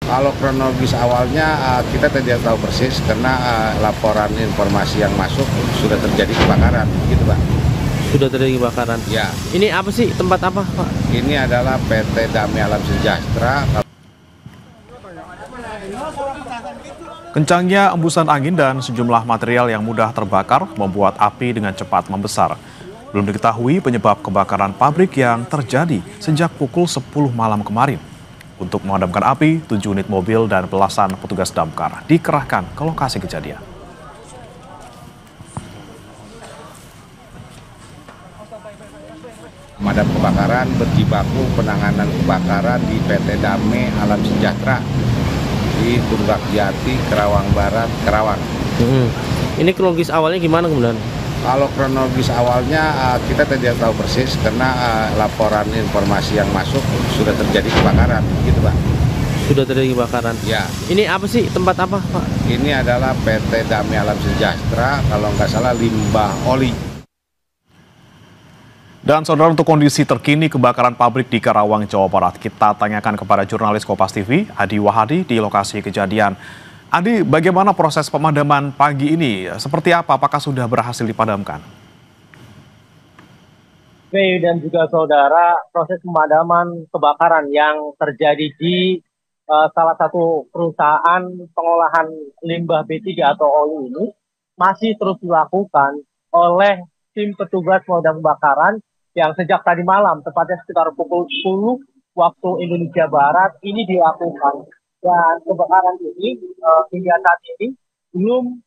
Kalau kronologis awalnya kita tidak tahu persis karena laporan informasi yang masuk sudah terjadi kebakaran, gitu Pak. Sudah terjadi kebakaran. Ya, Ini apa sih, tempat apa Pak? ini adalah PT Damai Alam Sejahtera. Kencangnya embusan angin dan sejumlah material yang mudah terbakar membuat api dengan cepat membesar. Belum diketahui penyebab kebakaran pabrik yang terjadi sejak pukul 10 malam kemarin. Untuk memadamkan api, 7 unit mobil dan belasan petugas damkar dikerahkan ke lokasi kejadian. Pemadam kebakaran berjibaku penanganan kebakaran di PT Damai Alam Sejahtera di Tunggak Jati, Kerawang Barat, Kerawang. Ini kronologis awalnya gimana kemudian? Kalau kronologis awalnya kita tidak tahu persis karena laporan informasi yang masuk sudah terjadi kebakaran, gitu Pak. Sudah terjadi kebakaran. Ya, Ini apa sih, tempat apa Pak? ini adalah PT Damai Alam Sejahtera, kalau nggak salah limbah oli. Dan saudara, untuk kondisi terkini kebakaran pabrik di Karawang, Jawa Barat, kita tanyakan kepada jurnalis Kompas TV, Adi Wahadi, di lokasi kejadian. Adi, bagaimana proses pemadaman pagi ini? Seperti apa? Apakah sudah berhasil dipadamkan? Oke, dan juga saudara, proses pemadaman kebakaran yang terjadi di salah satu perusahaan pengolahan limbah B3 atau oli ini masih terus dilakukan oleh tim petugas pemadam kebakaran yang sejak tadi malam, tepatnya sekitar pukul 10 waktu Indonesia Barat, ini dilakukan. Dan kebakaran ini hingga saat ini belum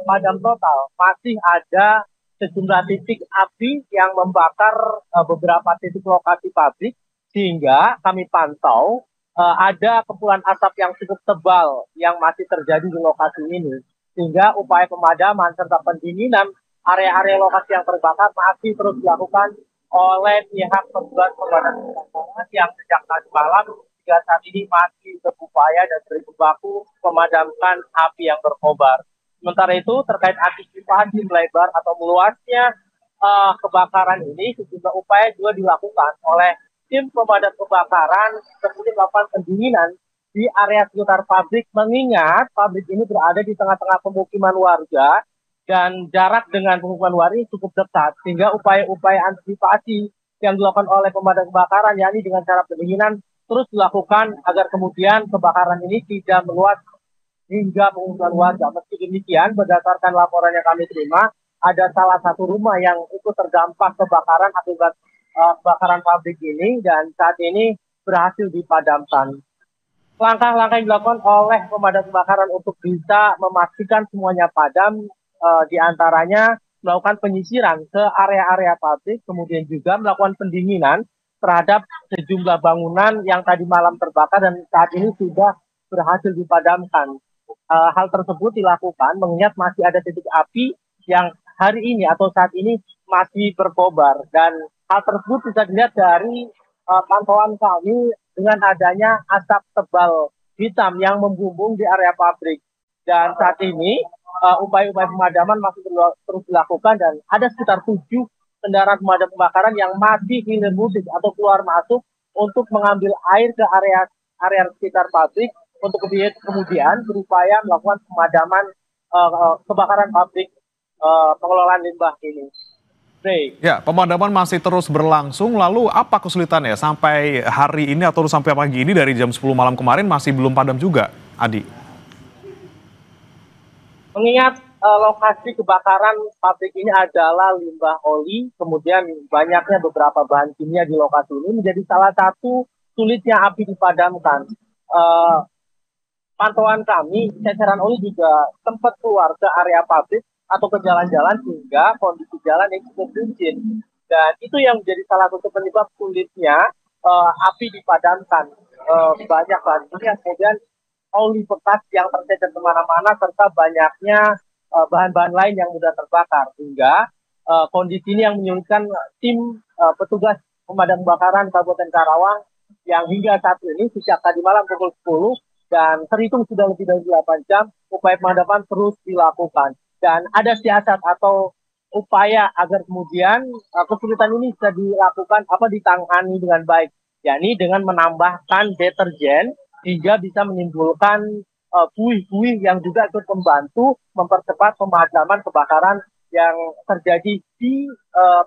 padam total, masih ada sejumlah titik api yang membakar beberapa titik lokasi pabrik, sehingga kami pantau ada kepulan asap yang cukup tebal yang masih terjadi di lokasi ini, sehingga upaya pemadaman serta pendinginan area-area lokasi yang terbakar masih terus dilakukan oleh pihak petugas pemadam kebakaran yang sejak tadi malam hingga saat ini masih berupaya dan berjibaku memadamkan api yang berkobar. Sementara itu, terkait antisipasi melebar atau meluasnya kebakaran ini, sejumlah upaya juga dilakukan oleh tim pemadam kebakaran seperti melakukan pendinginan di area sekitar pabrik, mengingat pabrik ini berada di tengah-tengah pemukiman warga dan jarak dengan pemukiman warga cukup dekat, sehingga upaya-upaya antisipasi yang dilakukan oleh pemadam kebakaran, yakni dengan cara pendinginan, terus dilakukan agar kemudian kebakaran ini tidak meluas hingga pemukiman warga. Meski demikian, berdasarkan laporan yang kami terima, ada salah satu rumah yang ikut terdampak kebakaran akibat kebakaran pabrik ini, dan saat ini berhasil dipadamkan. Langkah-langkah yang dilakukan oleh pemadam kebakaran untuk bisa memastikan semuanya padam, diantaranya melakukan penyisiran ke area-area pabrik, kemudian juga melakukan pendinginan terhadap sejumlah bangunan yang tadi malam terbakar dan saat ini sudah berhasil dipadamkan. Hal tersebut dilakukan mengingat masih ada titik api yang hari ini atau saat ini masih berkobar, dan hal tersebut bisa dilihat dari pantauan kami dengan adanya asap tebal hitam yang membumbung di area pabrik. Dan saat ini upaya-upaya pemadaman masih terus dilakukan, dan ada sekitar 7 kendaraan pemadam kebakaran yang masih hilir mudik atau keluar masuk untuk mengambil air ke area sekitar pabrik untuk kemudian berupaya melakukan pemadaman kebakaran pabrik pengelolaan limbah ini. Baik. Ya, pemadaman masih terus berlangsung. Lalu apa kesulitannya sampai hari ini atau sampai pagi ini dari jam 10 malam kemarin masih belum padam juga, Adi? Mengingat lokasi kebakaran pabrik ini adalah limbah oli, kemudian banyaknya beberapa bahan kimia di lokasi ini menjadi salah satu sulitnya api dipadamkan. Pantauan kami, ceceran oli juga sempat keluar ke area pabrik atau ke jalan-jalan sehingga kondisi jalan yang cukup licin. Dan itu yang menjadi salah satu penyebab sulitnya api dipadamkan. Banyak bahan kimia, kemudian oli bekas yang tercecer kemana-mana, serta banyaknya bahan-bahan lain yang mudah terbakar, hingga kondisi ini yang menyulitkan tim petugas pemadam kebakaran Kabupaten Karawang yang hingga saat ini sejak tadi malam pukul 10 dan terhitung sudah lebih dari 8 jam upaya pemadaman terus dilakukan, dan ada siasat atau upaya agar kemudian kesulitan ini bisa dilakukan ditangani dengan baik, yakni dengan menambahkan deterjen hingga bisa menimbulkan buih-buih yang juga ikut membantu mempercepat pemadaman kebakaran yang terjadi di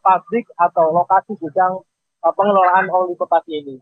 pabrik atau lokasi gudang pengelolaan oli bekas ini.